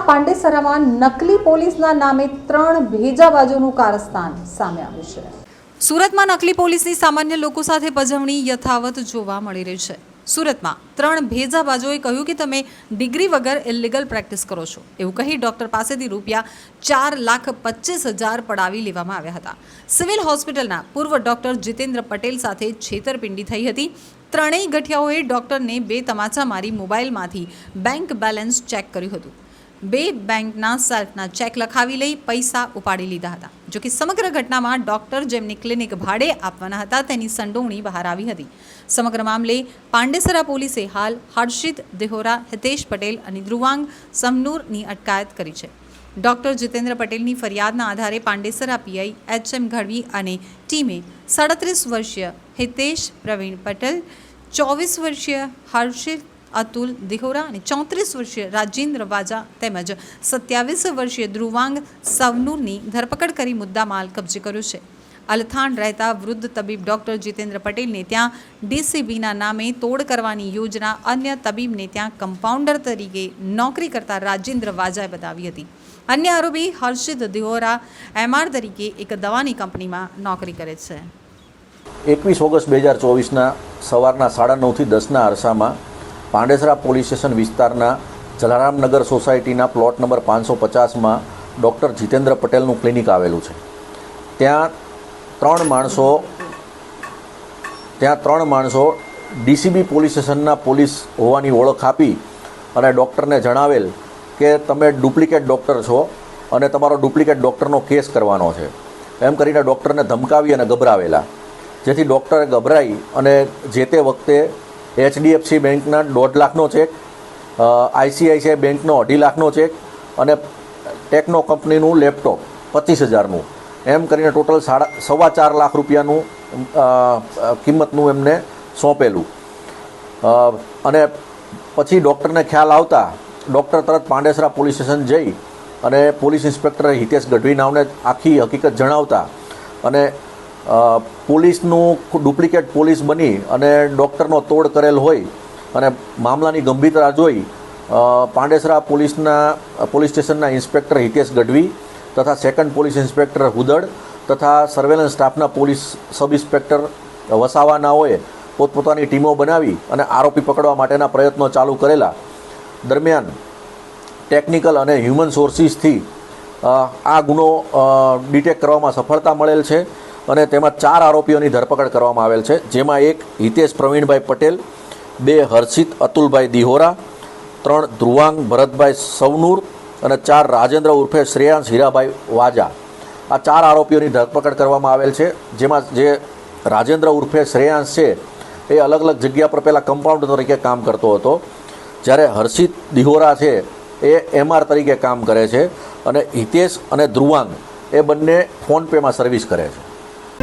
પાંડેસરામાં નકલી પોલીસના નામે 3 ભેજાબાજોનું કારસ્તાન સામે આવ્યું છે। સુરતમાં નકલી પોલીસની સામાન્ય લોકો સાથે પજવણી યથાવત જોવા મળી રહી છે। સુરતમાં 3 ભેજાબાજોએ કહ્યું કે તમે ડિગ્રી વગર ઇલીગલ પ્રેક્ટિસ કરો છો એવું કહી ડોક્ટર પાસેથી રૂપિયા 4,25,000 પડાવી લેવામાં આવ્યા હતા। સિવિલ હોસ્પિટલના પૂર્વ ડોક્ટર જીતેન્દ્ર પટેલ સાથે છેતરપિંડી થઈ હતી। ત્રણેય ગઠિયાઓએ ડોક્ટરને 2 તમાચા મારી મોબાઈલમાંથી બેંક બેલેન્સ ચેક કર્યું હતું। 2 બેંકના સેલ્ફના ચેક લખાવી લઈ પૈસા ઉપાડી લીધા હતા। જોકે સમગ્ર ઘટનામાં ડોક્ટર જેમની ક્લિનિક ભાડે આપવાના હતા તેની સંડોવણી બહાર આવી હતી। સમગ્ર મામલે પાંડેસરા પોલીસે હાલ હર્ષિત દિહોરા, હિતેશ પટેલ અને ધ્રુવાંગ સમનૂરની અટકાયત કરી છે। ડોક્ટર જીતેન્દ્ર પટેલની ફરિયાદના આધારે પાંડેસરા પીઆઈ એચ.એમ. ગઢવી અને ટીમે 37 વર્ષીય હિતેશ પ્રવીણ પટેલ, 24 વર્ષીય હર્ષિત અતુલ દિહોરા અને 34 વર્ષીય રાજેન્દ્ર વાજા તેમજ 27 વર્ષીય ધ્રુવાંગ સવનૂરની ધરપકડ કરી મુદ્દામાલ કબજે કર્યો છે। અલથાણ રહેતા વૃદ્ધ તબીબ ડોક્ટર જીતેન્દ્ર પટેલને ત્યાં ડીસીબીના નામે તોડ કરવાની યોજના અન્ય તબીબને ત્યાં કમ્પાઉન્ડર તરીકે નોકરી કરતા રાજેન્દ્ર વાજાએ બતાવી હતી। અન્ય આરોપી હર્ષિત દિહોરા એમઆર તરીકે એક દવાની કંપનીમાં નોકરી કરે છે। 21 ઓગસ્ટ 2024ના સવારના 9:30 થી 10ના અરસામાં પાંડેસરા પોલીસ સ્ટેશન વિસ્તારના જલારામનગર સોસાયટીના પ્લોટ નંબર 550માં ડૉક્ટર જીતેન્દ્ર પટેલનું ક્લિનિક આવેલું છે। ત્યાં 3 માણસો ડીસીબી પોલીસ સ્ટેશનના પોલીસ હોવાની ઓળખ આપી અને ડૉક્ટરને જણાવેલ કે તમે ડુપ્લિકેટ ડૉક્ટર છો અને તમારો ડુપ્લિકેટ ડૉક્ટરનો કેસ કરવાનો છે એમ કરીને ડૉક્ટરને ધમકાવી અને ગભરાવેલા, જેથી ડૉક્ટરે ગભરાઈ અને જે તે વખતે એચડીએફસી બેંકના 1.5 લાખનો ચેક, આઈસીઆઈસીઆઈ બેંકનો 2.5 લાખનો ચેક અને ટેકનો કંપનીનું લેપટોપ 25,000નું એમ કરીને ટોટલ 4.25 લાખ રૂપિયાનું કિંમતનું એમને સોંપેલું। અને પછી ડૉક્ટરને ખ્યાલ આવતા ડૉક્ટર તરત પાંડેસરા પોલીસ સ્ટેશન જઈ અને પોલીસ ઇન્સ્પેક્ટર હિતેશ ગઢવી નામને આખી હકીકત જણાવતા અને પોલીસનું ડુપ્લિકેટ પોલીસ બની અને ડૉક્ટરનો તોડ કરેલ હોય અને મામલાની ગંભીરતા જોઈ પાંડેસરા પોલીસ સ્ટેશનના ઇન્સ્પેક્ટર હિતેશ ગઢવી તથા સેકન્ડ પોલીસ ઇન્સ્પેક્ટર હુદડ તથા સર્વેલન્સ સ્ટાફના પોલીસ સબ ઇન્સ્પેક્ટર વસાવાનાઓએ પોતપોતાની ટીમો બનાવી અને આરોપી પકડવા માટેના પ્રયત્નો ચાલુ કરેલા। દરમિયાન ટેકનિકલ અને હ્યુમન સોર્સિસથી આ ગુનો ડિટેક્ટ કરવામાં સફળતા મળેલ છે અને તેમાં 4 આરોપીઓની ધરપકડ કરવામાં આવેલ છે, જેમાં 1 હિતેશ પ્રવીણભાઈ પટેલ, 2 હર્ષિત અતુલભાઈ દિહોરા, 3 ધ્રુવાંગ ભરતભાઈ સવનૂર અને 4 રાજેન્દ્ર ઉર્ફે શ્રેયાંશ હીરાભાઈ વાજા। આ 4 આરોપીઓની ધરપકડ કરવામાં આવેલ છે, જેમાં જે રાજેન્દ્ર ઉર્ફે શ્રેયાંશ છે એ અલગ અલગ જગ્યા પર પહેલાં કમ્પાઉન્ડર તરીકે કામ કરતો હતો, જ્યારે હર્ષિત દિહોરા છે એ એમઆર તરીકે કામ કરે છે અને હિતેશ અને ધ્રુવાંગ એ બંને ફોનપેમાં સર્વિસ કરે છે।